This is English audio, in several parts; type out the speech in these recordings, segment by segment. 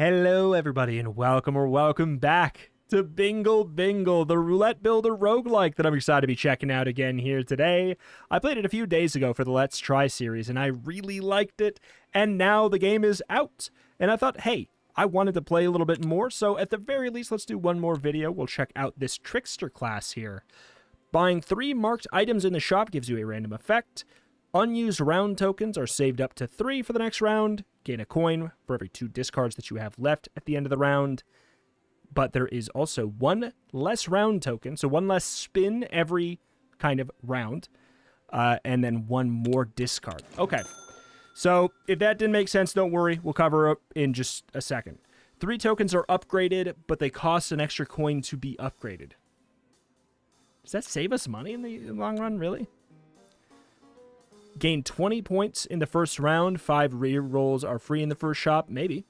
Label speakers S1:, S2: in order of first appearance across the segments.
S1: Hello, everybody, and welcome back to Bingle Bingle, the Roulette Builder roguelike that I'm excited to be checking out again here today. I played it a few days ago for the Let's Try series, and I really liked it, and now the game is out. And I thought, hey, I wanted to play a little bit more, so at the very least, let's do one more video. We'll check out this Trickster class here. Buying 3 marked items in the shop gives you a random effect. Unused round tokens are saved up to 3 for the next round. Gain a coin for every 2 discards that you have left at the end of the round. But there is also 1 less round token, so 1 less spin every kind of round. And then 1 more discard. Okay, so if that didn't make sense, don't worry. We'll cover up in just a second. 3 tokens are upgraded, but they cost an extra coin to be upgraded. Does that save us money in the long run, really? Gain 20 points in the first round. 5 rerolls are free in the first shop. Maybe.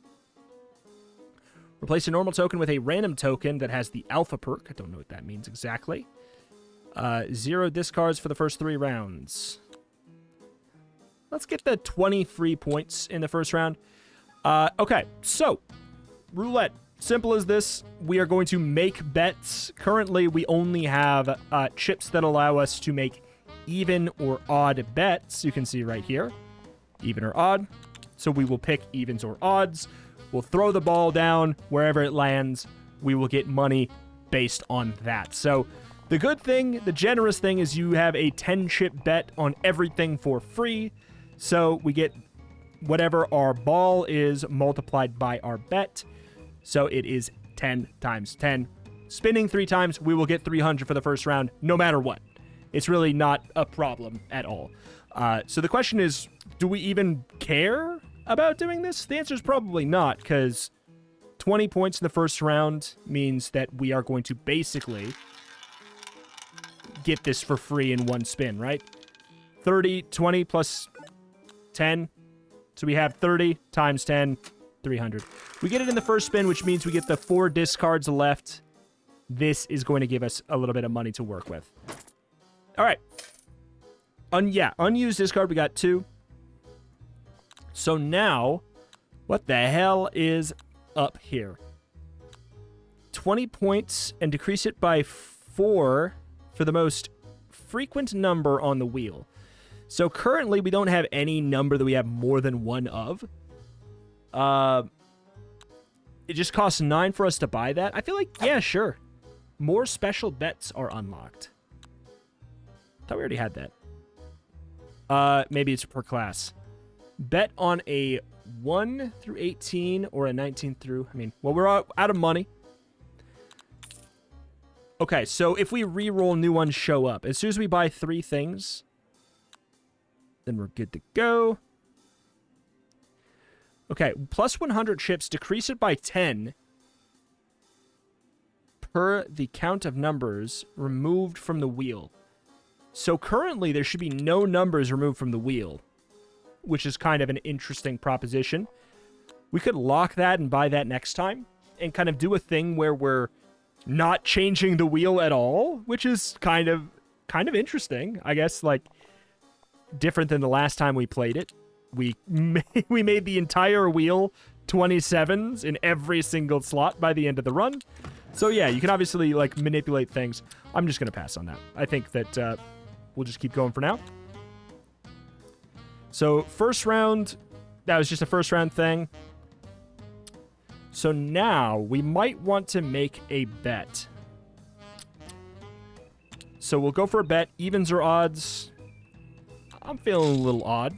S1: Replace a normal token with a random token that has the alpha perk. I don't know what that means exactly. 0 discards for the first 3 rounds. Let's get the 20 free points in the first round. Okay, so roulette. Simple as this. We are going to make bets. Currently, we only have chips that allow us to make even or odd bets. You can see right here, even or odd. So we will pick evens or odds. We'll throw the ball down wherever it lands. We will get money based on that. So the good thing, the generous thing, is you have a 10-chip bet on everything for free. So we get whatever our ball is multiplied by our bet. So it is 10 times 10. Spinning 3 times, we will get 300 for the first round, no matter what. It's really not a problem at all. So the question is, do we even care about doing this? The answer is probably not, because 20 points in the first round means that we are going to basically get this for free in 1 spin, right? 30, 20 plus 10. So we have 30 times 10, 300. We get it in the first spin, which means we get the 4 discards left. This is going to give us a little bit of money to work with. All right. Unused discard, we got 2. So now, what the hell is up here? 20 points and decrease it by 4 for the most frequent number on the wheel. So currently, we don't have any number that we have more than 1 of. It just costs 9 for us to buy that. I feel like, yeah, sure. More special bets are unlocked. I thought we already had that. Maybe it's per class. Bet on a 1 through 18 or a 19 through... well, we're out of money. Okay, so if we re-roll, new ones show up. As soon as we buy 3 things, then we're good to go. Okay, plus 100 chips, decrease it by 10 per the count of numbers removed from the wheel. So currently, there should be no numbers removed from the wheel, which is kind of an interesting proposition. We could lock that and buy that next time and kind of do a thing where we're not changing the wheel at all, which is kind of interesting, I guess, like different than the last time we played it. We made the entire wheel 27s in every single slot by the end of the run. So yeah, you can obviously like manipulate things. I'm just going to pass on that. I think that we'll just keep going for now. So first round, that was just a first round thing. So now we might want to make a bet. So we'll go for a bet, evens or odds. I'm feeling a little odd.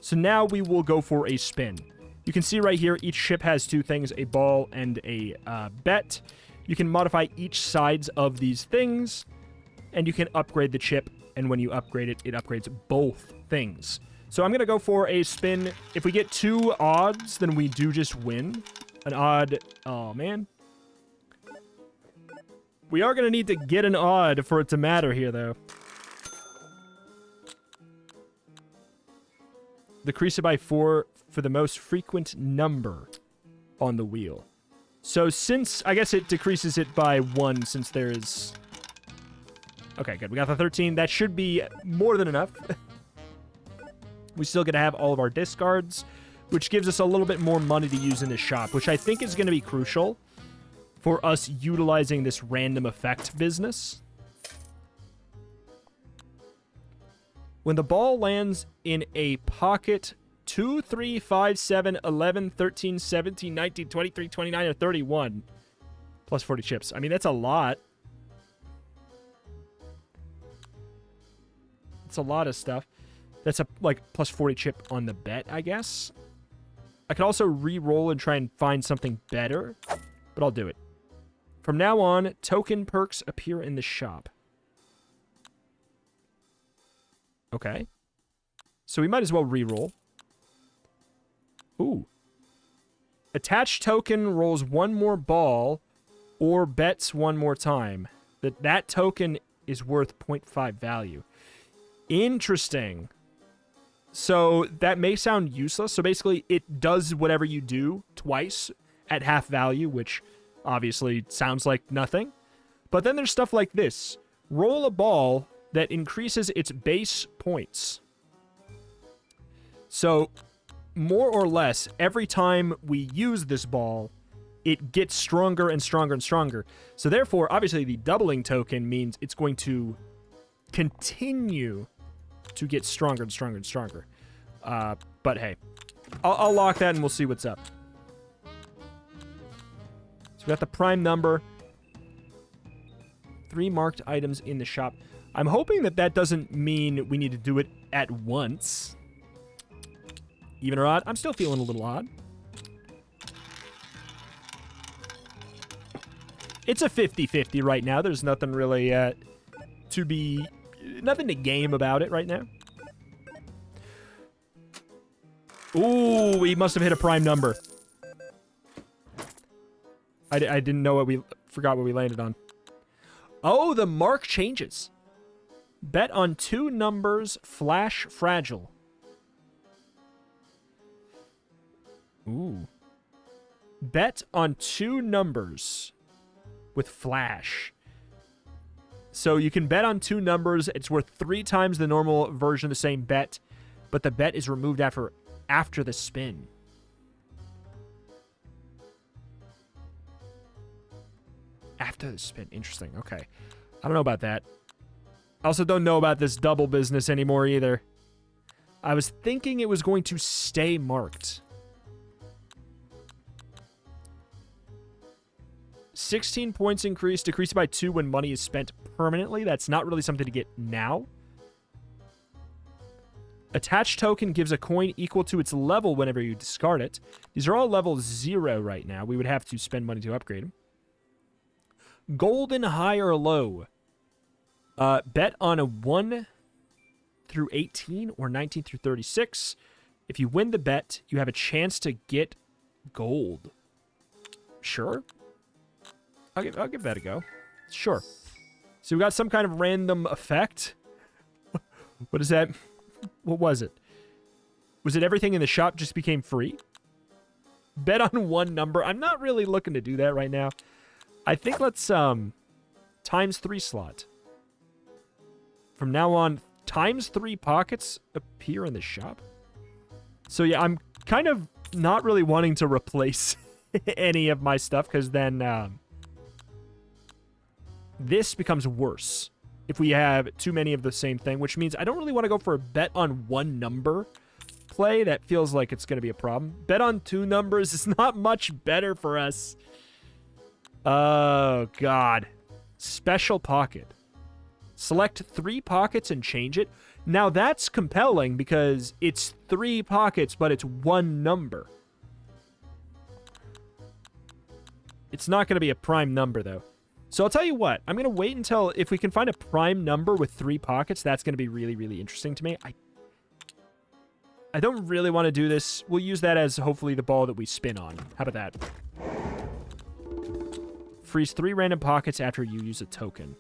S1: So now we will go for a spin. You can see right here, each chip has 2 things, a ball and a bet. You can modify each sides of these things, and you can upgrade the chip, and when you upgrade it, it upgrades both things. So I'm going to go for a spin. If we get 2 odds, then we do just win. An odd... Oh, man. We are going to need to get an odd for it to matter here, though. Decrease it by 4 for the most frequent number on the wheel. So since... I guess it decreases it by 1 since there is... Okay, good. We got the 13. That should be more than enough. We still get to have all of our discards. which gives us a little bit more money to use in the shop, which I think is going to be crucial for us utilizing this random effect business. When the ball lands in a pocket 2, 3, 5, 7, 11, 13, 17, 19, 23, 29, or 31, plus 40 chips. I mean, that's a lot. It's a lot of stuff. That's like plus 40 chip on the bet, I guess. I could also re-roll and try and find something better, but I'll do it. From now on, token perks appear in the shop. Okay. So we might as well re-roll. Ooh. Attached token rolls one more ball or bets one more time. That token is worth 0.5 value. Interesting. So that may sound useless. So basically, it does whatever you do twice at half value, which obviously sounds like nothing. But then there's stuff like this. Roll a ball that increases its base points. So, more or less, every time we use this ball, it gets stronger and stronger and stronger. So therefore, obviously, the doubling token means it's going to continue to get stronger and stronger and stronger. But hey, I'll lock that and we'll see what's up. So we got the prime number. 3 marked items in the shop. I'm hoping that that doesn't mean we need to do it at once. Even or odd? I'm still feeling a little odd. It's a 50-50 right now. There's nothing really nothing to game about it right now. Ooh, we must have hit a prime number. I didn't know what we... Forgot what we landed on. Oh, the mark changes. Bet on 2 numbers, flash fragile. Ooh. Bet on 2 numbers with flash. So you can bet on 2 numbers. It's worth 3 times the normal version of the same bet, but the bet is removed after the spin. After the spin. Interesting. Okay. I don't know about that. I also don't know about this double business anymore either. I was thinking it was going to stay marked. 16 points increase, decreased by 2 when money is spent permanently. That's not really something to get now. Attached token gives a coin equal to its level whenever you discard it. These are all level 0 right now. We would have to spend money to upgrade them. Golden high or low. Bet on a 1 through 18 or 19 through 36. If you win the bet, you have a chance to get gold. Sure. I'll give that a go. Sure. So we got some kind of random effect. What is that? What was it? Was it everything in the shop just became free? Bet on 1 number. I'm not really looking to do that right now. I think let's times 3 slot. From now on, times 3 pockets appear in the shop. So yeah, I'm kind of not really wanting to replace any of my stuff because then this becomes worse if we have too many of the same thing, which means I don't really want to go for a bet on 1 number play. That feels like it's going to be a problem. Bet on 2 numbers is not much better for us. Oh, God. Special pocket. Select 3 pockets and change it. Now, that's compelling because it's 3 pockets, but it's 1 number. It's not going to be a prime number, though. So I'll tell you what. I'm going to wait until if we can find a prime number with 3 pockets. That's going to be really, really interesting to me. I don't really want to do this. We'll use that as hopefully the ball that we spin on. How about that? Freeze 3 random pockets after you use a token.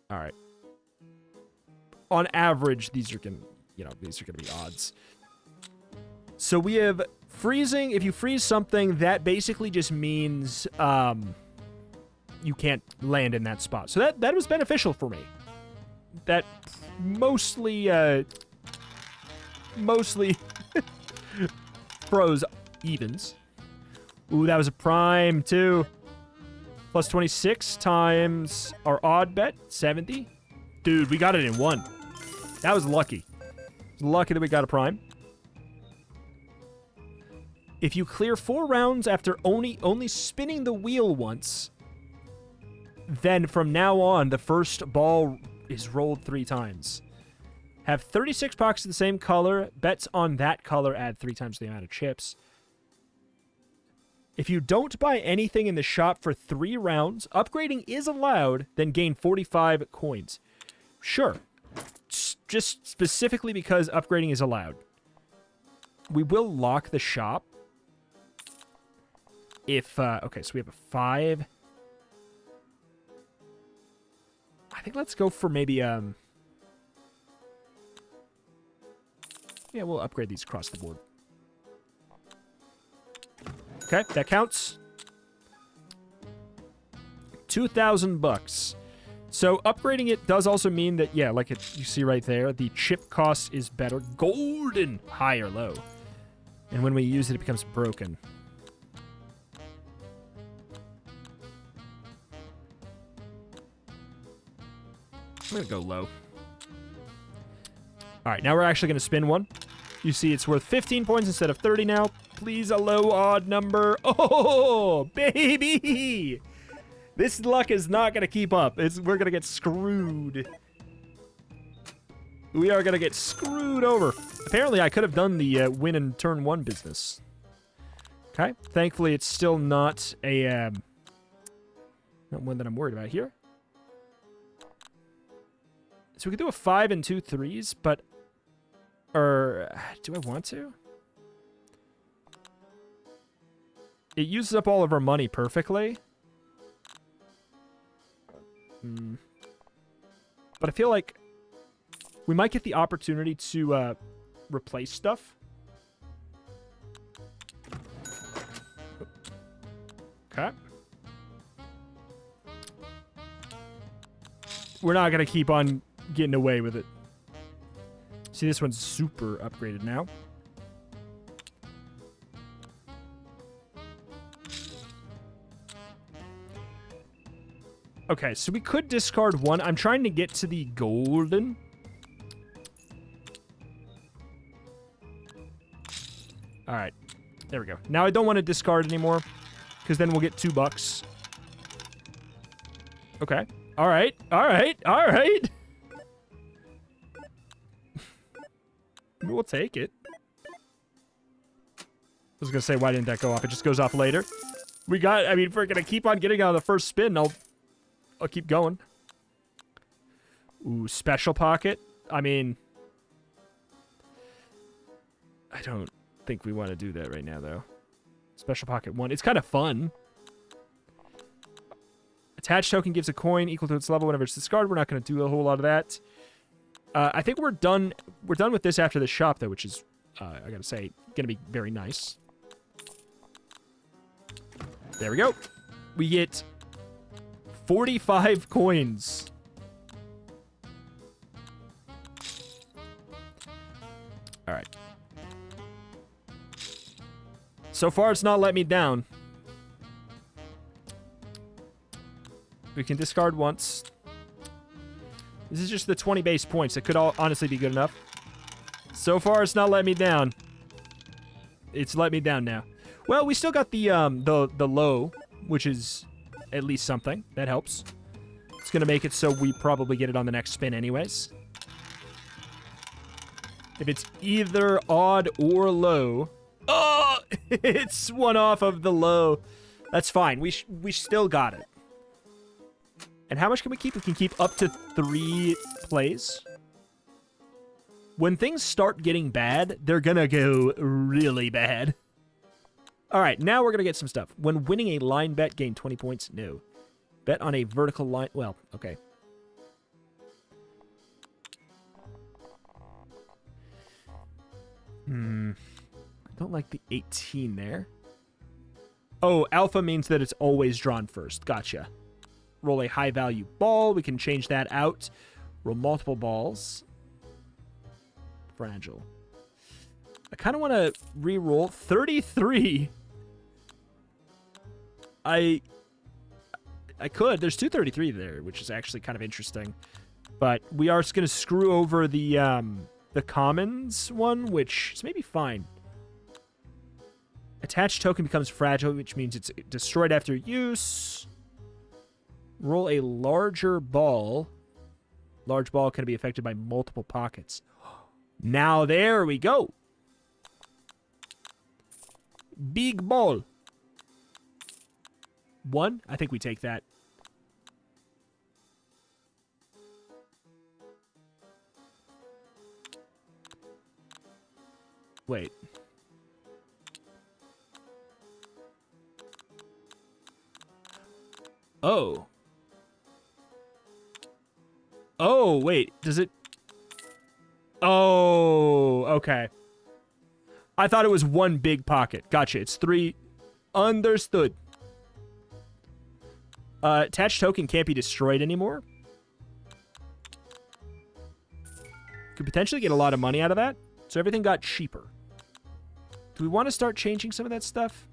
S1: All right. On average, these are going to be odds. So we have freezing. If you freeze something, that basically just means you can't land in that spot. So that was beneficial for me. that mostly pros evens. Ooh, that was a prime, too. Plus 26 times our odd bet, 70. Dude, we got it in one. That was lucky. Lucky that we got a prime. If you clear 4 rounds after only spinning the wheel once, then from now on, the first ball is rolled 3 times. Have 36 pockets of the same color. Bets on that color add 3 times the amount of chips. If you don't buy anything in the shop for 3 rounds, upgrading is allowed, then gain 45 coins. Sure. Just specifically because upgrading is allowed. We will lock the shop. If, okay, so we have a 5. I think let's go for maybe, yeah, we'll upgrade these across the board. Okay, that counts. 2,000 bucks. So upgrading it does also mean that, yeah, like you see right there, the chip cost is better. Golden, high or low. And when we use it, it becomes broken. I'm going to go low. All right, now we're actually going to spin one. You see it's worth 15 points instead of 30 now. Please, a low odd number. Oh, baby! This luck is not going to keep up. We're going to get screwed. We are going to get screwed over. Apparently, I could have done the win in turn 1 business. Okay. Thankfully, it's still not a... not one that I'm worried about here. So we could do a 5 and 2 3s, but... Or... do I want to? It uses up all of our money perfectly. But I feel like we might get the opportunity to replace stuff. Okay. We're not going to keep on getting away with it. See, this one's super upgraded now. Okay, so we could discard 1. I'm trying to get to the golden. All right. There we go. Now I don't want to discard anymore, because then we'll get $2. Okay. All right. All right. All right. We'll take it. I was going to say, why didn't that go off? It just goes off later. We got, I mean, if we're going to keep on getting out of the first spin, I'll keep going. Ooh, special pocket. I mean, I don't think we want to do that right now, though. Special pocket 1. It's kind of fun. Attached token gives a coin equal to its level whenever it's discarded. We're not going to do a whole lot of that. I think we're done. We're done with this after the shop, though, which is, I gotta say, going to be very nice. There we go. We get 45 coins. All right. So far, it's not let me down. We can discard once. This is just the 20 base points. It could all honestly be good enough. So far, it's not let me down. It's let me down now. Well, we still got the low, which is at least something. That helps. It's going to make it so we probably get it on the next spin anyways. If it's either odd or low... Oh! It's one off of the low. That's fine. We still got it. And how much can we keep? We can keep up to 3 plays. When things start getting bad, they're going to go really bad. All right, now we're going to get some stuff. When winning a line bet, gain 20 points? No. Bet on a vertical line. Well, okay. I don't like the 18 there. Oh, alpha means that it's always drawn first. Gotcha. Roll a high-value ball. We can change that out. Roll multiple balls. Fragile. I kind of want to re-roll 33. I could. There's 233 there, which is actually kind of interesting. But we are going to screw over the commons one, which is maybe fine. Attached token becomes fragile, which means it's destroyed after use. Roll a larger ball. Large ball can be affected by multiple pockets. Now there we go. Big ball. 1? I think we take that. Wait. Oh. Oh, wait. Does it... Oh, okay. I thought it was 1 big pocket. Gotcha. It's 3. Understood. Attached token can't be destroyed anymore. Could potentially get a lot of money out of that. So everything got cheaper. Do we want to start changing some of that stuff?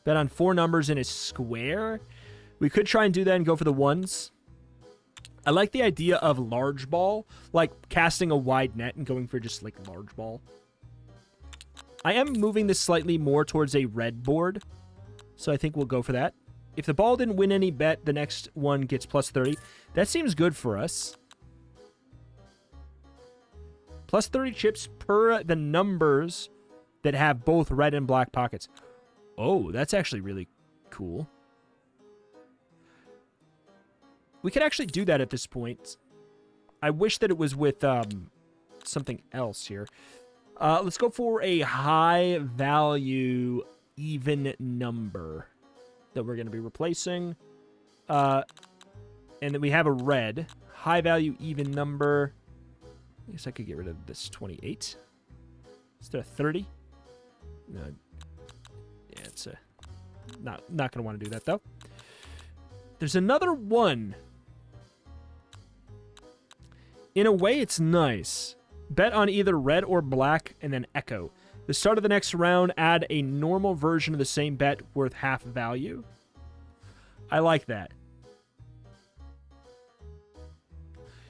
S1: Bet on 4 numbers in a square. We could try and do that and go for the 1s. I like the idea of large ball, like casting a wide net and going for just like large ball. I am moving this slightly more towards a red board, so I think we'll go for that. If the ball didn't win any bet, the next one gets plus 30. That seems good for us. Plus 30 chips per the numbers that have both red and black pockets. Oh, that's actually really cool. We could actually do that at this point. I wish that it was with something else here. Let's go for a high value even number that we're going to be replacing. And then we have a red. High value even number. I guess I could get rid of this 28. Instead of 30. No. Yeah, it's not going to want to do that, though. There's another 1. In a way, it's nice. Bet on either red or black, and then echo. The start of the next round, add a normal version of the same bet worth half value. I like that.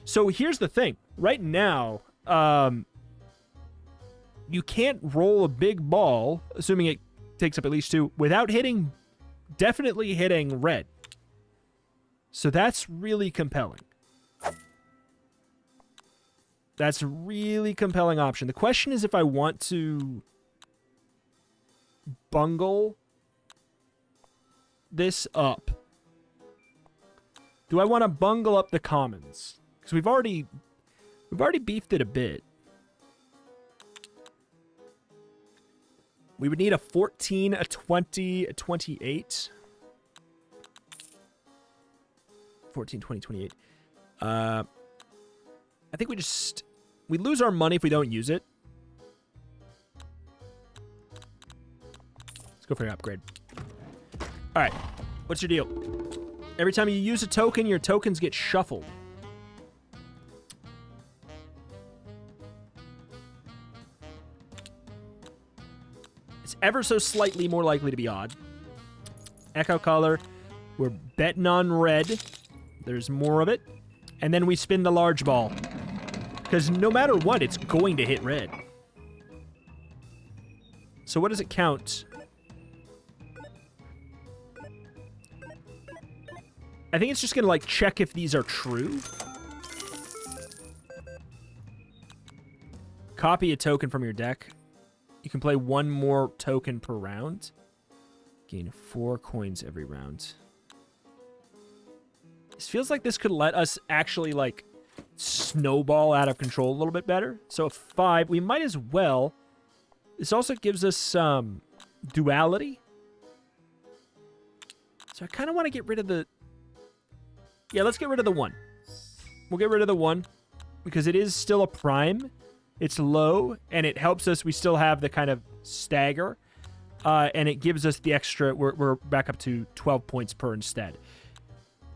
S1: So here's the thing. Right now, you can't roll a big ball, assuming it takes up at least 2, without definitely hitting red. So that's really compelling. That's a really compelling option. The question is if I want to bungle this up. Do I want to bungle up the commons? Because we've already beefed it a bit. We would need a 14, a 20, a 28. 14, 20, 28. I think we lose our money if we don't use it. Let's go for your upgrade. All right. What's your deal? Every time you use a token, your tokens get shuffled. It's ever so slightly more likely to be odd. Echo color. We're betting on red. There's more of it. And then we spin the large ball. Because no matter what, it's going to hit red. So what does it count? I think it's just going to, like, check if these are true. Copy a token from your deck. You can play 1 more token per round. Gain 4 coins every round. This feels like this could let us actually, like, snowball out of control a little bit better. So a 5, we might as well. This also gives us some duality. So I kind of want to get rid of the... Yeah, let's get rid of the 1. We'll get rid of the 1 because it is still a prime. It's low, and it helps us. We still have the kind of stagger, and it gives us the extra. We're back up to 12 points per instead.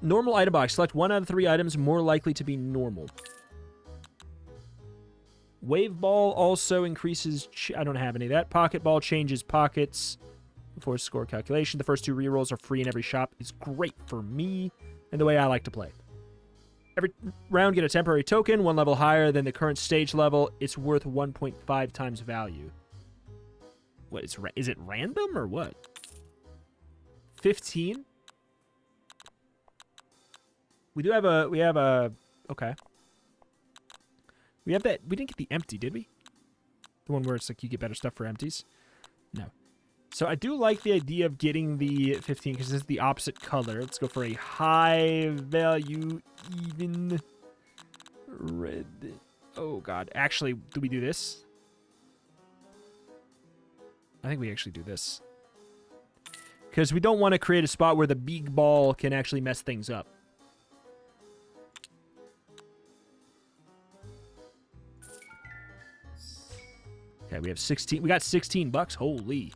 S1: Normal item box. Select 1 out of 3 items more likely to be normal. Wave ball also increases... I don't have any of that. Pocket ball changes pockets before score calculation. The first 2 rerolls are free in every shop. It's great for me and the way I like to play. Every round, get a temporary token, 1 level higher than the current stage level. It's worth 1.5 times value. What, is it random or what? 15? We have okay. We have that, we didn't get the empty, did we? The one where it's like you get better stuff for empties? No. So I do like the idea of getting the 15 because this is the opposite color. Let's go for a high value, even red. Oh, God. Actually, do we do this? I think we actually do this. Because we don't want to create a spot where the big ball can actually mess things up. Okay, we have 16. We got 16 bucks. Holy.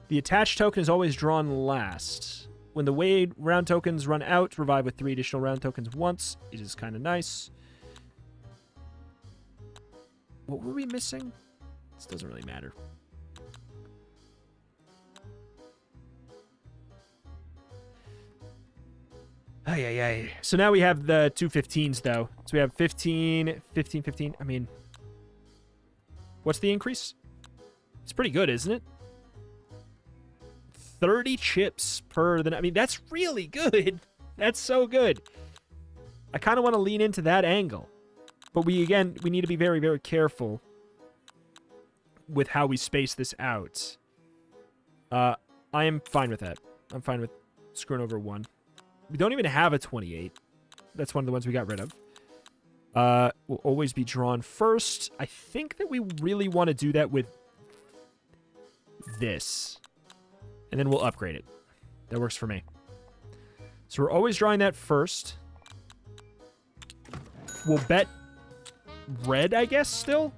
S1: The attached token is always drawn last. When the round tokens run out, revive with 3 additional round tokens once. It is kind of nice. What were we missing? This doesn't really matter. Ay. So now we have the 2 15s, though. So we have 15, 15, 15. I mean, what's the increase? It's pretty good, isn't it? 30 chips per... I mean, that's really good. That's so good. I kind of want to lean into that angle. But we need to be very, very careful with how we space this out. I am fine with that. I'm fine with screwing over 1. We don't even have a 28. That's one of the ones we got rid of. Will always be drawn first. I think that we really want to do that with this. And then we'll upgrade it. That works for me. So we're always drawing that first. We'll bet red, I guess, still.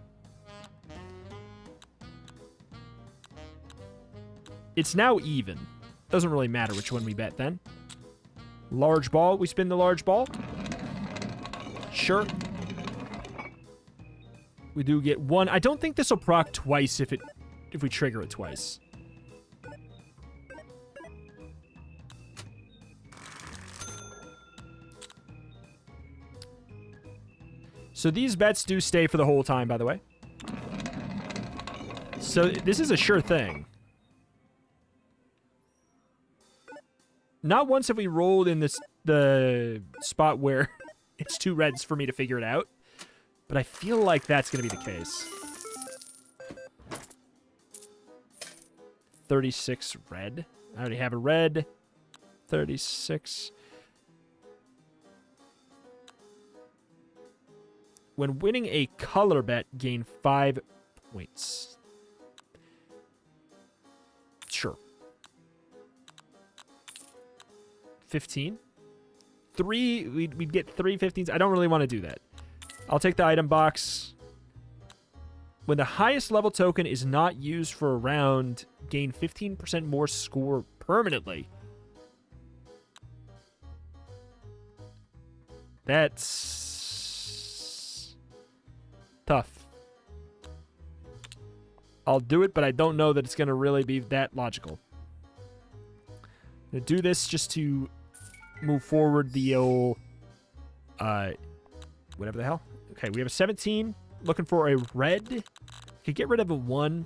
S1: It's now even. Doesn't really matter which one we bet then. Large ball. We spin the large ball. Sure. We do get 1. I don't think this will proc twice if we trigger it twice. So these bets do stay for the whole time, by the way. So this is a sure thing. Not once have we rolled in the spot where it's 2 reds for me to figure it out. But I feel like that's going to be the case. 36 red. I already have a red. 36. When winning a color bet, gain 5 points. Sure. 15. 3, we'd get 3 15s. I don't really want to do that. I'll take the item box. When the highest level token is not used for a round, gain 15% more score permanently. That's tough. I'll do it, but I don't know that it's going to really be that logical. I'm going to do this just to move forward the old... whatever the hell. Okay, we have a 17. Looking for a red. Could get rid of a 1.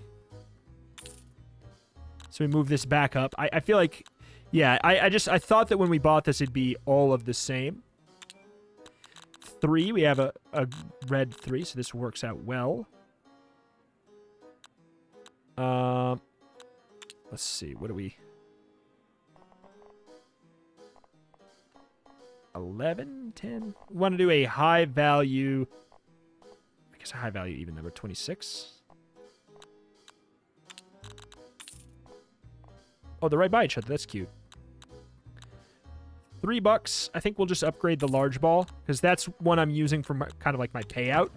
S1: So we move this back up. I feel like... Yeah, I thought that when we bought this, it'd be all of the same. 3. We have a red 3, so this works out well. Let's see. What do we... 11, 10. We want to do a high value. I guess a high value even number 26. Oh, they're right by each other. That's cute. $3. I think we'll just upgrade the large ball because that's one I'm using for kind of like my payout.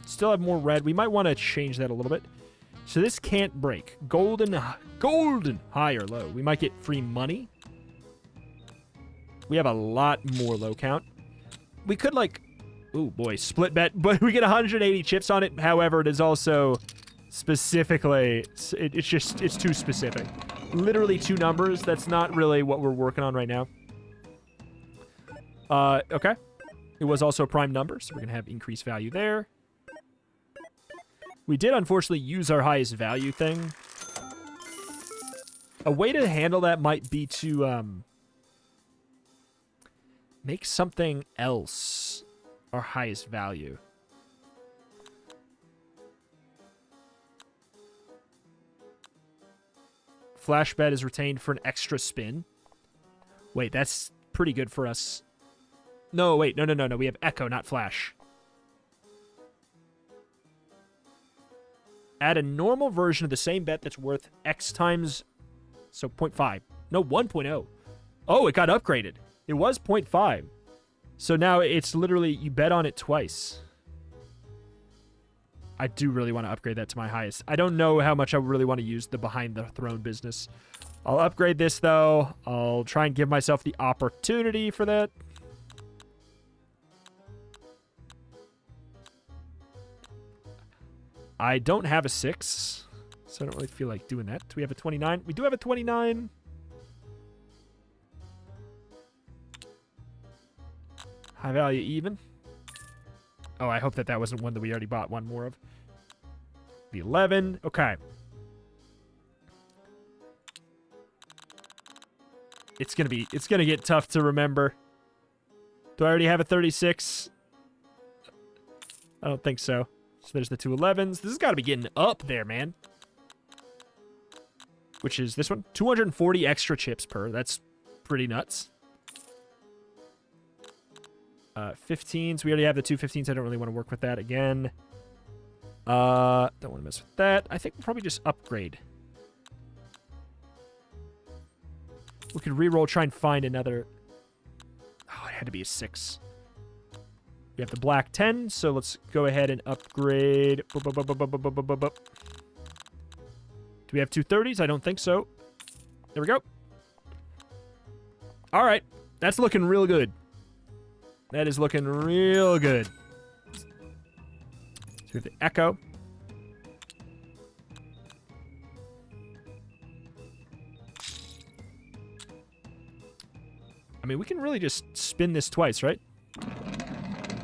S1: Still have more red. We might want to change that a little bit. So this can't break. Golden, high or low. We might get free money. We have a lot more low count. We could, like, ooh, boy, split bet, but we get 180 chips on it. However, it is also specifically, it's too specific. Literally 2 numbers. That's not really what we're working on right now. Okay. It was also a prime number, so we're going to have increased value there. We did, unfortunately, use our highest value thing. A way to handle that might be to make something else our highest value. Flash bet is retained for an extra spin. Wait, that's pretty good for us. No, wait, no. We have Echo, not Flash. Add a normal version of the same bet that's worth X times, so 0.5. No, 1.0. Oh, it got upgraded. It was 0.5. So now it's literally, you bet on it twice. I do really want to upgrade that to my highest. I don't know how much I really want to use the behind the throne business. I'll upgrade this, though. I'll try and give myself the opportunity for that. I don't have a 6, so I don't really feel like doing that. Do we have a 29? We do have a 29. High value even. Oh, I hope that that wasn't one that we already bought one more of. The 11. Okay. It's gonna get tough to remember. Do I already have a 36? I don't think so. So there's the 2 11s. This has got to be getting up there, man. Which is this one. 240 extra chips per. That's pretty nuts. 15s. We already have the 2 15s. I don't really want to work with that again. Don't want to mess with that. I think we'll probably just upgrade. We could reroll, try and find another. Oh, it had to be a 6. We have the black 10, so let's go ahead and upgrade. Do we have 2 30s? I don't think so. There we go. All right. That's looking real good. That is looking real good. So we have the Echo. I mean, we can really just spin this twice, right?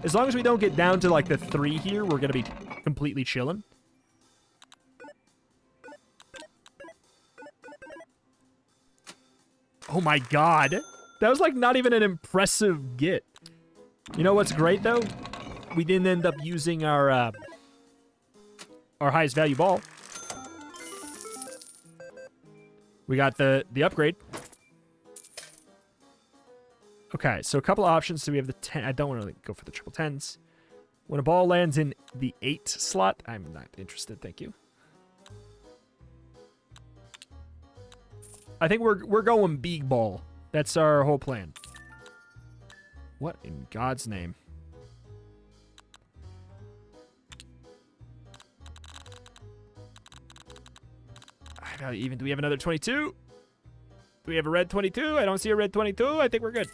S1: As long as we don't get down to, like, the 3 here, we're going to be completely chilling. Oh, my God. That was, like, not even an impressive get. You know what's great, though? We didn't end up using our highest value ball. We got the upgrade. Okay, so a couple of options. So we have the 10. I don't want to go for the triple 10s. When a ball lands in the 8 slot, I'm not interested. Thank you. I think we're going big ball. That's our whole plan. What in God's name? Even do we have another 22? Do we have a red 22? I don't see a red 22. I think we're good.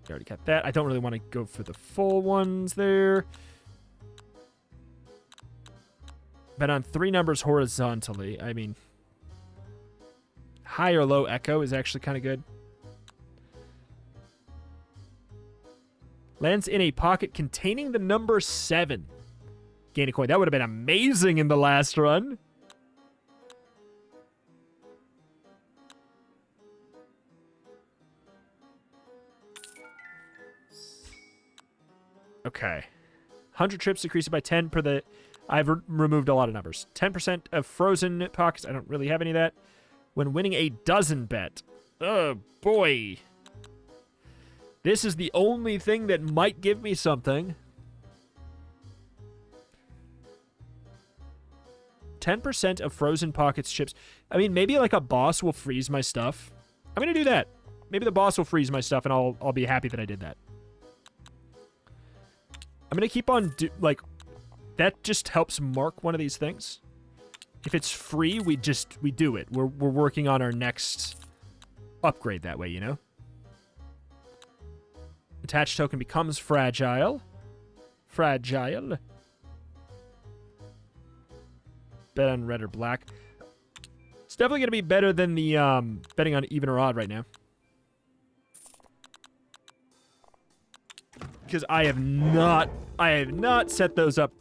S1: We already got that. I don't really want to go for the full ones there. Bet on 3 numbers horizontally. I mean, high or low Echo is actually kind of good. Lands in a pocket containing the number 7. Gain a coin. That would have been amazing in the last run. Okay. 100 trips decreased by 10 per the... I've removed a lot of numbers. 10% of frozen pockets. I don't really have any of that. When winning a dozen bet. Oh, boy. This is the only thing that might give me something. 10% of frozen pockets chips. I mean, maybe like a boss will freeze my stuff. I'm going to do that. Maybe the boss will freeze my stuff and I'll be happy that I did that. I'm going to keep on, that just helps mark one of these things. If it's free, we do it. We're working on our next upgrade that way, you know? Attached token becomes fragile. Fragile. Bet on red or black. It's definitely going to be better than the betting on even or odd right now. Because I have not set those up.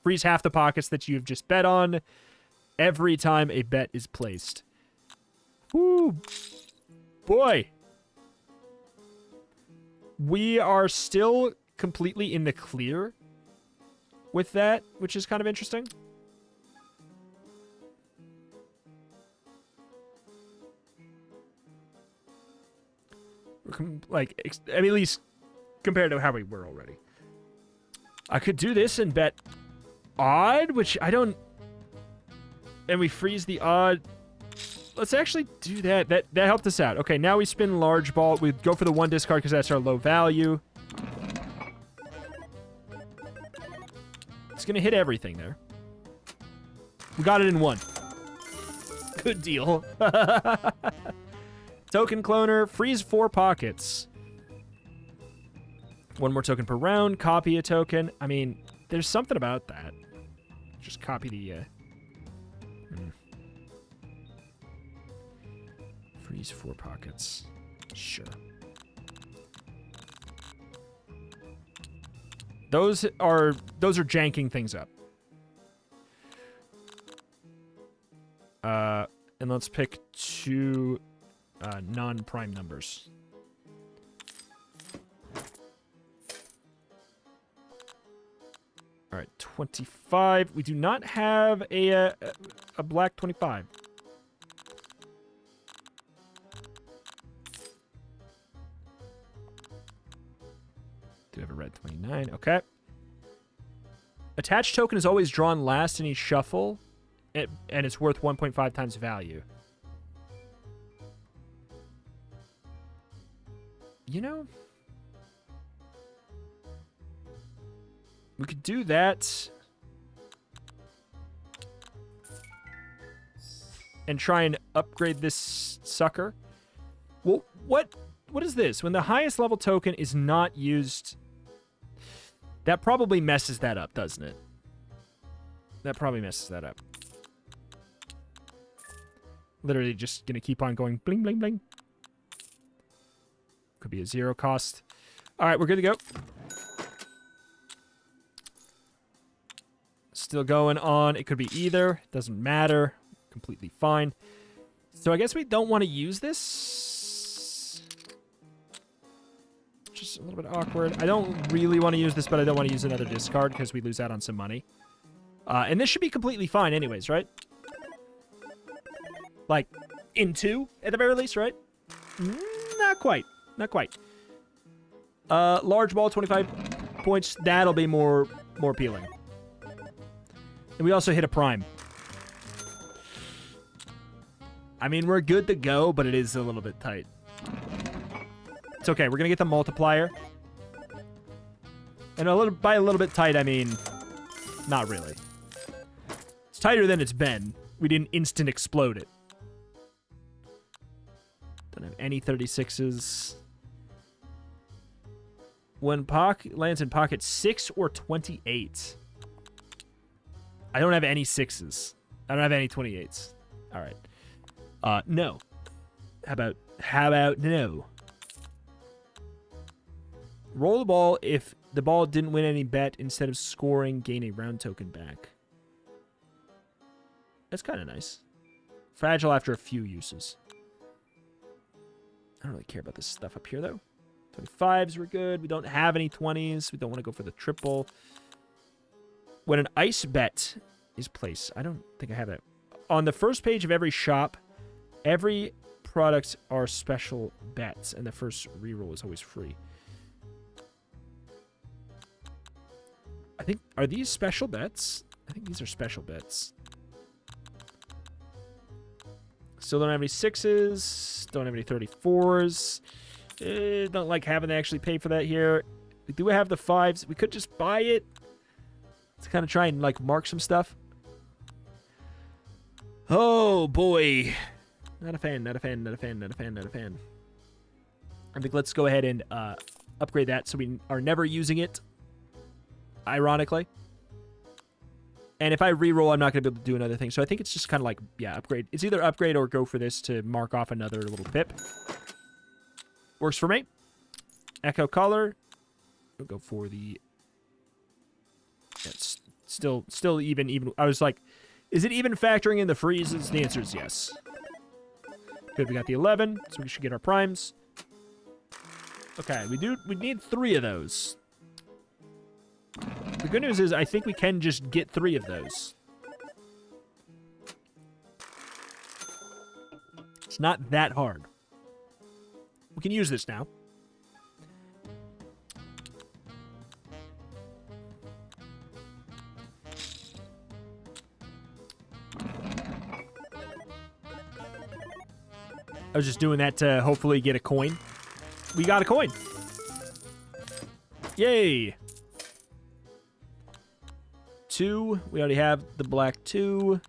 S1: Freeze half the pockets that you've just bet on every time a bet is placed. Woo! Boy! We are still completely in the clear with that, which is kind of interesting. Like, I mean, at least compared to how we were already. I could do this and bet odd, which I don't... And we freeze the odd. Let's actually do that. That helped us out. Okay, now we spin large ball. We go for the 1 discard because that's our low value. It's going to hit everything there. We got it in 1. Good deal. Token cloner. Freeze 4 pockets. 1 more token per round. Copy a token. I mean, there's something about that. Just copy the... Freeze 4 pockets. Sure. Those are janking things up. And let's pick 2 non-prime numbers. All right, 25. We do not have a black 25. Do have a red 29. Okay. Attached token is always drawn last in each shuffle, and it's worth 1.5 times value. You know, we could do that and try and upgrade this sucker. Well, what is this? When the highest level token is not used... That probably messes that up, doesn't it? That probably messes that up. Literally just gonna keep on going bling, bling, bling. Could be a 0 cost. All right, we're good to go. Still going on. It could be either. Doesn't matter. Completely fine. So I guess we don't want to use this. Just a little bit awkward. I don't really want to use this, but I don't want to use another discard because we lose out on some money. And this should be completely fine anyways, right? Like, in 2, at the very least, right? Not quite. Not quite. Large ball, 25 points. That'll be more appealing. And we also hit a prime. I mean, we're good to go, but it is a little bit tight. It's okay. We're going to get the multiplier. And by a little bit tight, I mean, not really. It's tighter than it's been. We didn't instant explode it. Don't have any 36s. When lands in pocket 6 or 28. I don't have any 6s. I don't have any 28s. All right. No. How about no? Roll the ball if the ball didn't win any bet. Instead of scoring, gain a round token back. That's kind of nice. Fragile after a few uses. I don't really care about this stuff up here, though. 25s were good. We don't have any 20s. We don't want to go for the triple. When an ice bet is placed, I don't think I have that. On the first page of every shop, every product are special bets, and the first reroll is always free. I think, are these special bets? I think these are special bets. Still don't have any 6s. Don't have any 34s. Don't like having to actually pay for that here. We do have the 5s. We could just buy it. to kind of try and, like, mark some stuff. Oh, boy. Not a fan, not a fan, not a fan, not a fan, not a fan. I think let's go ahead and upgrade that so we are never using it, ironically. And if I reroll, I'm not going to be able to do another thing. So I think it's just kind of like, yeah, upgrade. It's either upgrade or go for this to mark off another little pip. Works for me. Echo color. We'll go for the... Yeah, it's still even. I was like, is it even factoring in the freezes? The answer is yes. Good, we got the 11, so we should get our primes. Okay, we need 3 of those. The good news is I think we can just get 3 of those. It's not that hard. We can use this now. I was just doing that to hopefully get a coin. We got a coin. Yay. 2. We already have the black 2.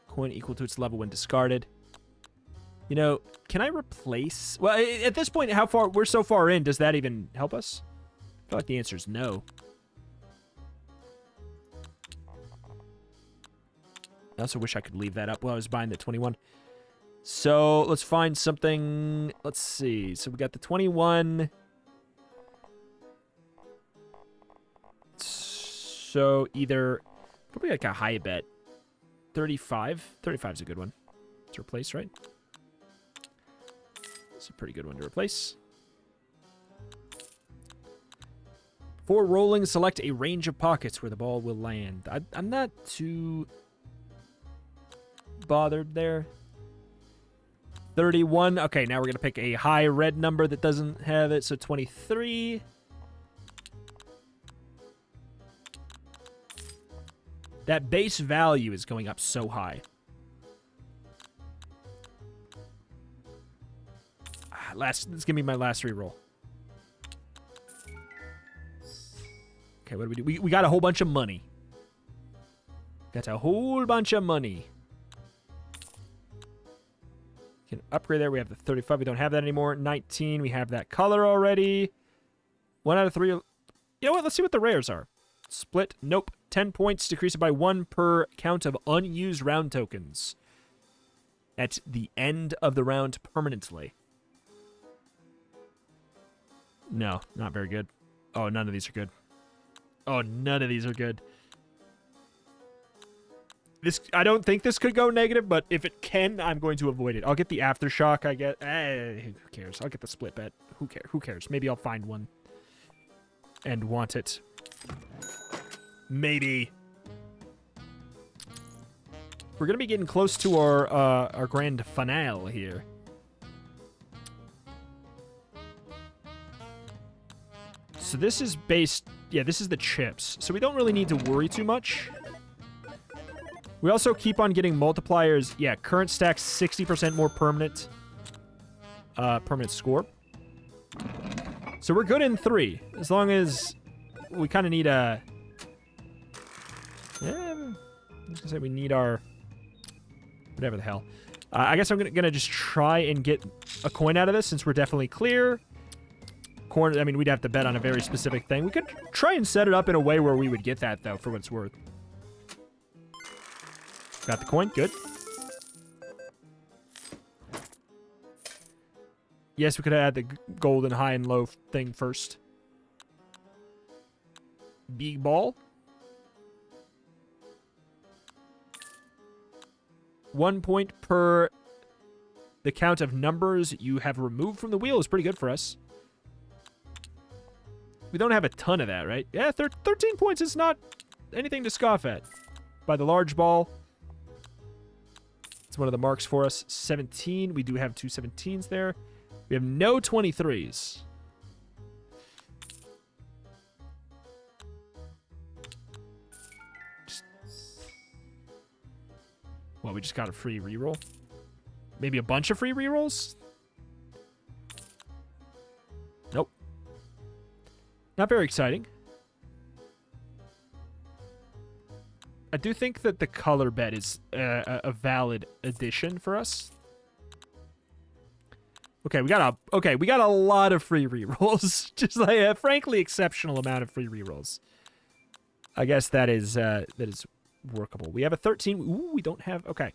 S1: Coin equal to its level when discarded. You know, can I replace... Well, at this point, how far... We're so far in, does that even help us? I feel like the answer is no. I also wish I could leave that up while I was buying the 21. So, let's find something... Let's see. So, we got the 21. So, either... Probably like a high bet. 35. 35 is a good one to replace, right? It's a pretty good one to replace. For rolling, select a range of pockets where the ball will land. I'm not too... bothered there. 31. Okay, now we're going to pick a high red number that doesn't have it. So 23. That base value is going up so high. This is going to be my last reroll. Okay, what do? We got a whole bunch of money. Got a whole bunch of money. Can upgrade there. We have the 35. We don't have that anymore. 19. We have that color already. 1 out of 3. You know what? Let's see what the rares are. Split. Nope. 10 points. Decrease it by 1 per count of unused round tokens. At the end of the round permanently. No, not very good. Oh, none of these are good. Oh, none of these are good. I don't think this could go negative, but if it can, I'm going to avoid it. I'll get the Aftershock, I guess. Who cares? I'll get the split bet. Who cares? Maybe I'll find one and want it. Maybe. We're going to be getting close to our grand finale here. So this is based... Yeah, this is the chips. So we don't really need to worry too much. We also keep on getting multipliers. Yeah, current stack's 60% more permanent. Permanent score. So we're good in 3. As long as we kind of need a... Yeah, I was going to say we need our... Whatever the hell. I guess I'm going to just try and get a coin out of this since we're definitely clear. Corner, I mean, we'd have to bet on a very specific thing. We could try and set it up in a way where we would get that, though, for what it's worth. Got the coin. Good. Yes, we could have had the golden high and low thing first. Big ball. 1 point per the count of numbers you have removed from the wheel is pretty good for us. We don't have a ton of that, right? Yeah, 13 points is not anything to scoff at. By the large ball. It's one of the marks for us. 17. We do have 2 17s there. We have no 23s. Well, we just got a free reroll. maybe a bunch of free rerolls? Nope. Not very exciting. I do think that the color bet is a valid addition for us. Okay, we got a lot of free rerolls. Just like a frankly exceptional amount of free rerolls. I guess that is workable. We have a 13. Ooh, we don't have. Okay,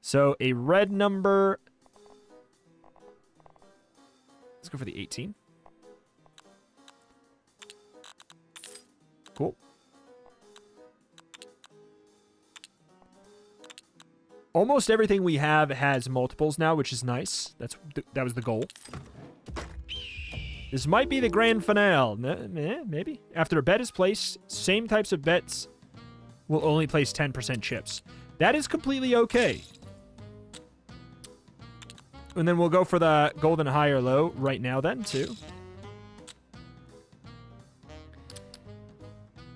S1: so a red number. Let's go for the 18. Cool. Almost everything we have has multiples now, which is nice. That was the goal. This might be the grand finale. Maybe. After a bet is placed, same types of bets will only place 10% chips. That is completely okay. And then we'll go for the golden high or low right now then, too.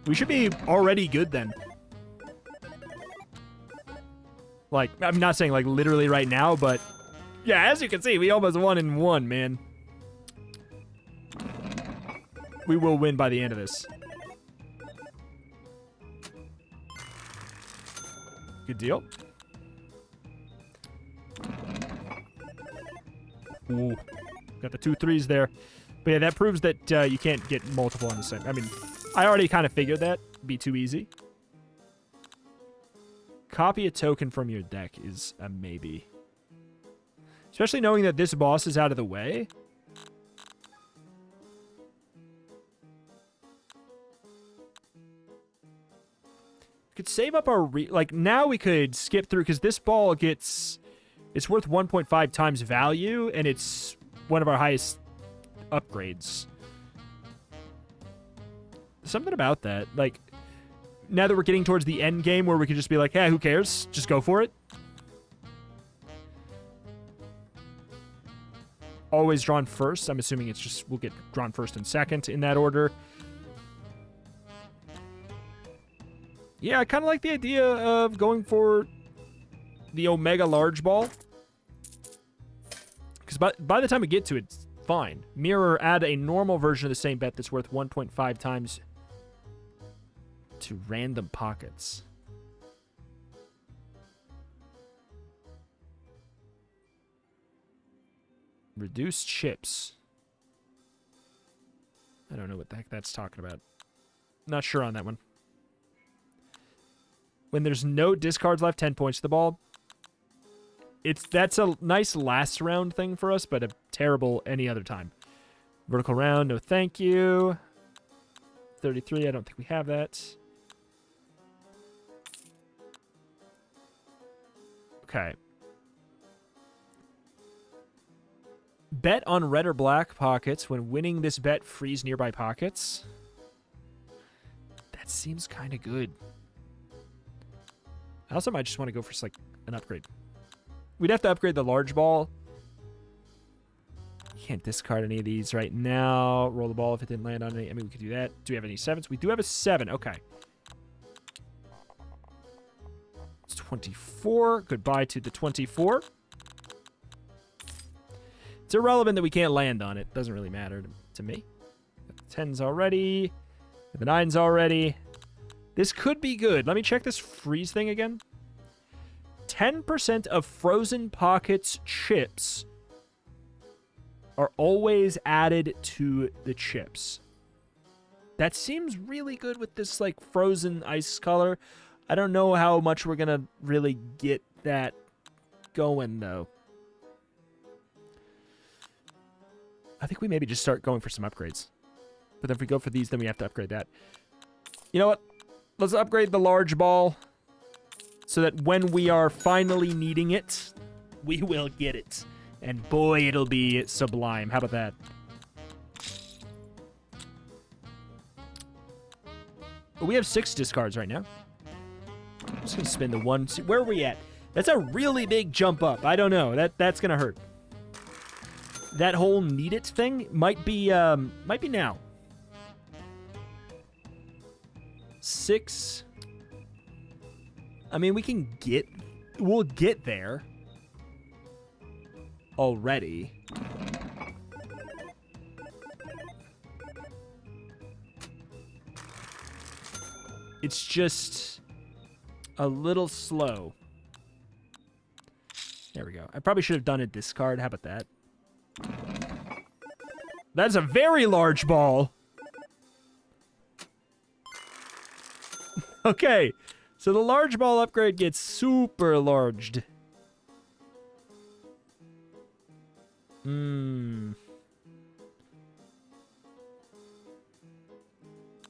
S1: We should be already good then. Like, I'm not saying, like, literally right now, but... Yeah, as you can see, we almost won in one, man. We will win by the end of this. Good deal. Ooh. Got the 2 3s there. But yeah, that proves that you can't get multiple on the same... I mean, I already kind of figured that. Be too easy. Copy a token from your deck is a maybe. Especially knowing that this boss is out of the way. We could save up our... like, now we could skip through, because this ball gets... It's worth 1.5 times value, and it's one of our highest upgrades. Something about that. Like... Now that we're getting towards the end game where we could just be like, hey, who cares? Just go for it. Always drawn first. I'm assuming it's just we'll get drawn first and second in that order. Yeah, I kind of like the idea of going for the Omega large ball. Because by the time we get to it, it's fine. Mirror, add a normal version of the same bet that's worth 1.5 times... to random pockets. Reduce chips. I don't know what the heck that's talking about. Not sure on that one. When there's no discards left, 10 points to the ball. That's a nice last round thing for us, but a terrible any other time. Vertical round, no thank you. 33, I don't think we have that. Okay. Bet on red or black pockets. When winning this bet, freeze nearby pockets. That seems kind of good. I also might just want to go for like an upgrade. We'd have to upgrade the large ball. Can't discard any of these right now. Roll the ball if it didn't land on any. I mean, we could do that. Do we have any 7s? We do have a 7. Okay. 24. Goodbye to the 24. It's irrelevant that we can't land on it. Doesn't really matter to me. Got the 10s already. The 9s already. This could be good. Let me check this freeze thing again. 10% of frozen pockets chips are always added to the chips. That seems really good with this like frozen ice color. I don't know how much we're going to really get that going, though. I think we maybe just start going for some upgrades. But then if we go for these, then we have to upgrade that. You know what? Let's upgrade the large ball so that when we are finally needing it, we will get it. And boy, it'll be sublime. How about that? We have 6 discards right now. I'm just going to spin the 1. See, where are we at? That's a really big jump up. I don't know. That's going to hurt. That whole need it thing might be now. 6. I mean, we'll get there. already. It's just a little slow. There we go. I probably should have done a discard. How about that? That's a very large ball. Okay. So the large ball upgrade gets super larged.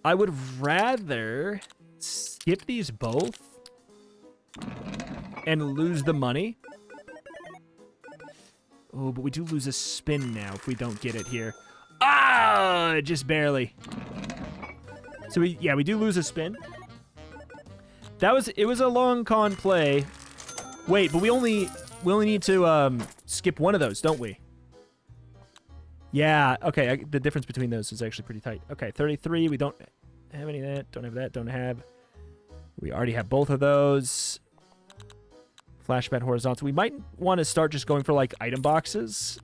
S1: I would rather skip these both and lose the money. Oh, but we do lose a spin now if we don't get it here. Ah, just barely. So we do lose a spin. It was a long con play. Wait, but we only need to skip one of those, don't we? Yeah, okay, the difference between those is actually pretty tight. Okay, 33, we don't have any of that, don't have that, don't have. We already have both of those. Flashback horizontal. We might want to start just going for, like, item boxes.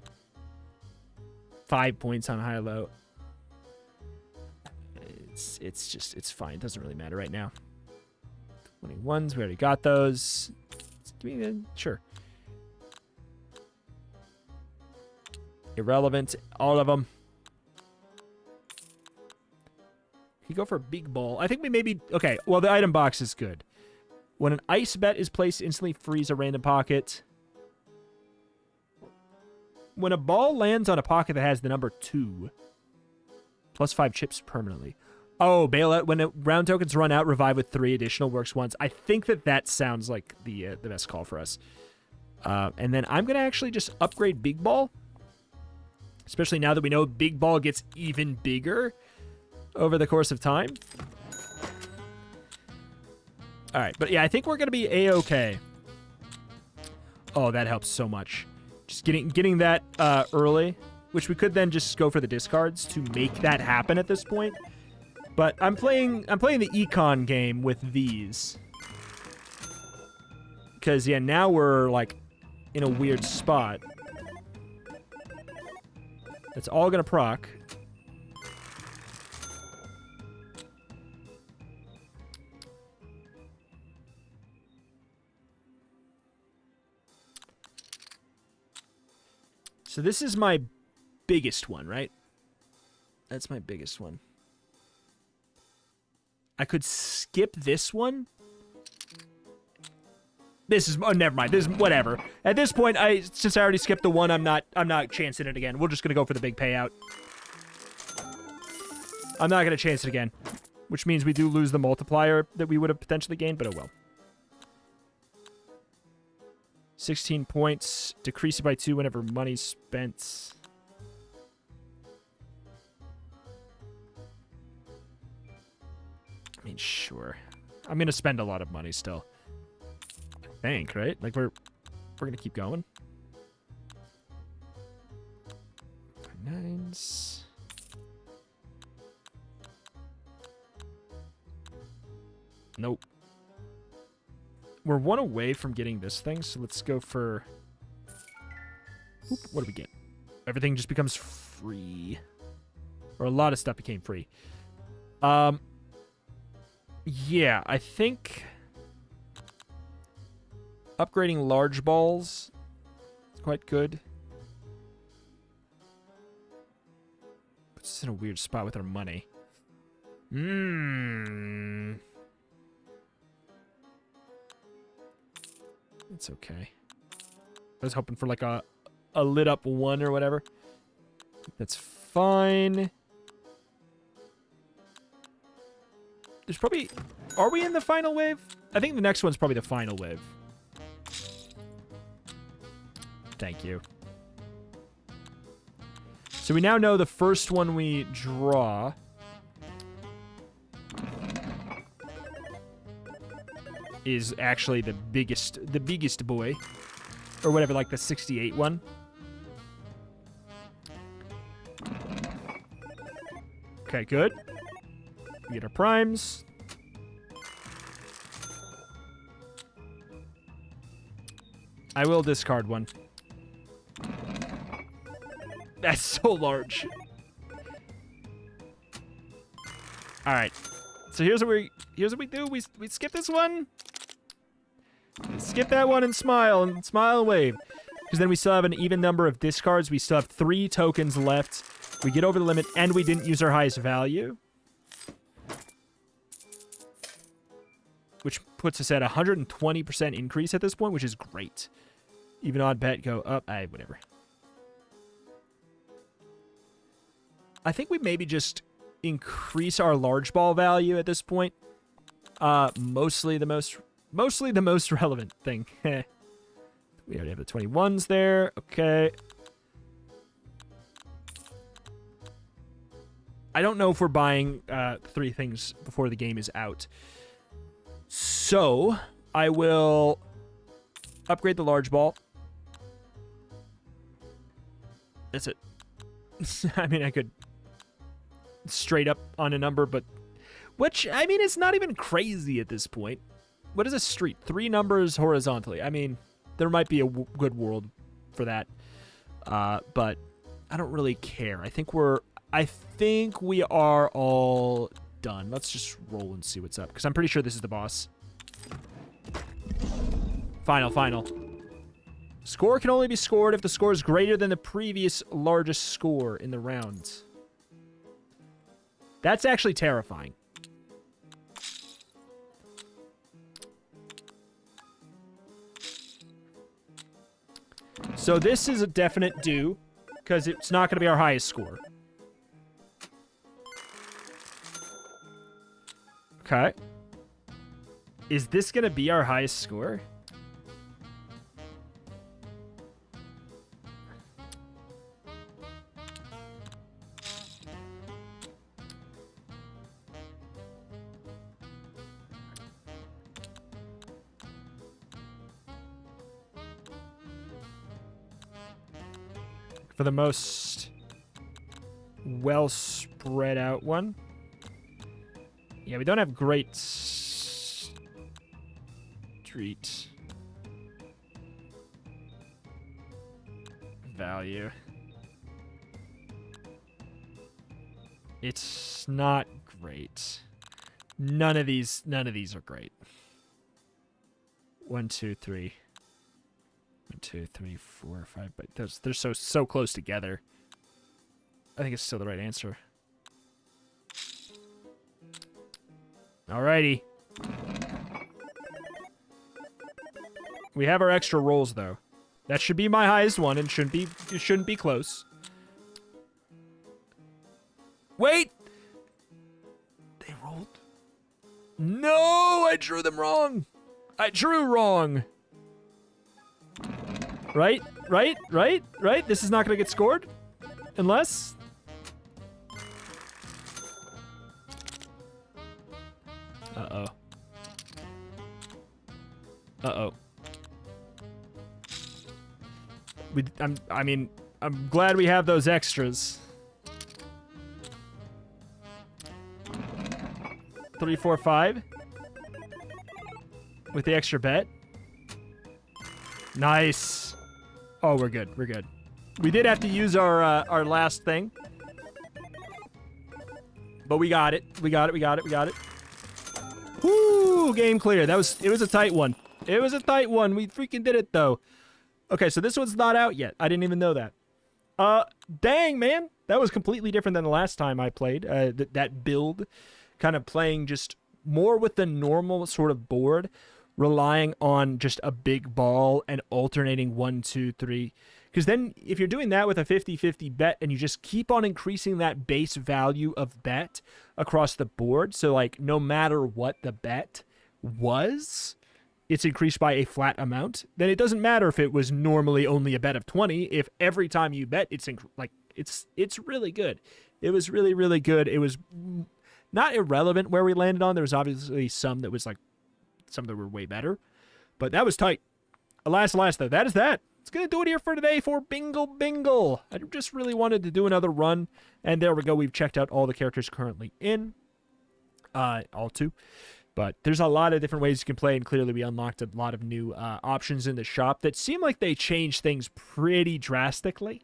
S1: 5 points on high-low. It's fine. It doesn't really matter right now. 21s, we already got those. Give me sure. Irrelevant, all of them. You go for a big ball. I think we maybe... Okay, well, the item box is good. When an ice bet is placed, instantly freeze a random pocket. When a ball lands on a pocket that has the number 2, plus 5 chips permanently. Oh, bailout. When round tokens run out, revive with 3 additional works once. I think that sounds like the best call for us. And then I'm going to actually just upgrade Big Ball. Especially now that we know Big Ball gets even bigger over the course of time. All right, but yeah, I think we're going to be A-okay. Oh, that helps so much. Just getting that early, which we could then just go for the discards to make that happen at this point. But I'm playing the econ game with these. Because, yeah, now we're, like, in a weird spot. It's all going to proc. So this is my biggest one, right? That's my biggest one. I could skip this one. This is... Oh, never mind. This is... Whatever. At this point, since I already skipped the one, I'm not chancing it again. We're just going to go for the big payout. I'm not going to chance it again. Which means we do lose the multiplier that we would have potentially gained, but oh well. 16 points. Decrease it by 2 whenever money's spent. I mean, sure. I'm going to spend a lot of money still. I think, right? Like, we're going to keep going. 9s. Nope. We're 1 away from getting this thing, so let's go for... Oop, what do we get? Everything just becomes free. Or a lot of stuff became free. Yeah, I think... upgrading large balls is quite good. Puts us in a weird spot with our money. It's okay. I was hoping for like a lit up 1 or whatever. That's fine. There's probably... Are we in the final wave? I think the next one's probably the final wave. Thank you. So we now know the first one we draw is actually the biggest boy. Or whatever, like the 68 one. Okay, good. We get our primes. I will discard one. That's so large. All right. So here's what we do. We skip this one. Skip that one and smile and wave. Because then we still have an even number of discards. We still have 3 tokens left. We get over the limit, and we didn't use our highest value. Which puts us at 120% increase at this point, which is great. Even odd bet, go up. Whatever. I think we maybe just increase our large ball value at this point. Mostly the most relevant thing. We already have the 21s there. Okay. I don't know if we're buying 3 things before the game is out. So, I will upgrade the large ball. That's it. I mean, I could straight up on a number, but... Which, I mean, it's not even crazy at this point. What is a street? 3 numbers horizontally. I mean, there might be a good world for that. But I don't really care. I think we are all done. Let's just roll and see what's up, because I'm pretty sure this is the boss. Final. Score can only be scored if the score is greater than the previous largest score in the round. That's actually terrifying. So this is a definite do, because it's not going to be our highest score. Okay. Is this going to be our highest score? For the most well spread out one. Yeah, we don't have great street value. It's not great. None of these are great. 1, 2, 3. 1, 2, 3, 4, 5. But they're so close together. I think it's still the right answer. Alrighty. We have our extra rolls though. That should be my highest one, and it shouldn't be close. Wait! They rolled. No, I drew them wrong. I drew wrong. Right? This is not going to get scored? Unless... Uh-oh. Uh-oh. I'm glad we have those extras. 3, 4, 5. With the extra bet. Nice. Oh, we're good. We're good. We did have to use our last thing. But we got it. We got it. Woo! Game clear. It was a tight one. It was a tight one. We freaking did it, though. Okay, so this one's not out yet. I didn't even know that. Dang, man. That was completely different than the last time I played. That build. Kind of playing just more with the normal sort of board. Relying on just a big ball and alternating 1, 2, 3. Because then if you're doing that with a 50-50 bet and you just keep on increasing that base value of bet across the board, so like no matter what the bet was, it's increased by a flat amount, then it doesn't matter if it was normally only a bet of 20. If every time you bet, it's really good. It was really, really good. It was not irrelevant where we landed on. There was obviously some that was like some that were way better, but that was tight. Alas, though, that is that. It's going to do it here for today for Bingle Bingle. I just really wanted to do another run, and there we go. We've checked out all the characters currently in. All 2. But there's a lot of different ways you can play, and clearly we unlocked a lot of new options in the shop that seem like they changed things pretty drastically.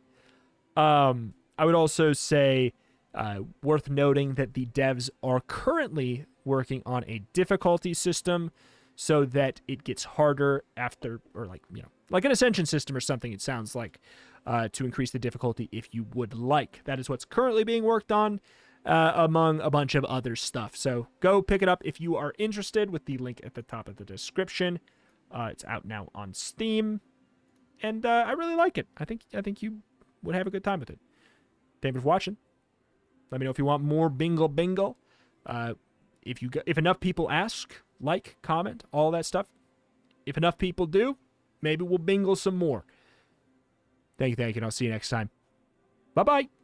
S1: I would also say worth noting that the devs are currently working on a difficulty system so that it gets harder after, or like, you know, like an ascension system or something, it sounds like, to increase the difficulty if you would like. That is what's currently being worked on, among a bunch of other stuff. So go pick it up if you are interested with the link at the top of the description. It's out now on Steam, and I really like it. I think you would have a good time with it. Thank you for watching. Let me know if you want more Bingle Bingle. If enough people ask, like, comment, all that stuff. If enough people do, maybe we'll bingle some more. Thank you, and I'll see you next time. Bye-bye.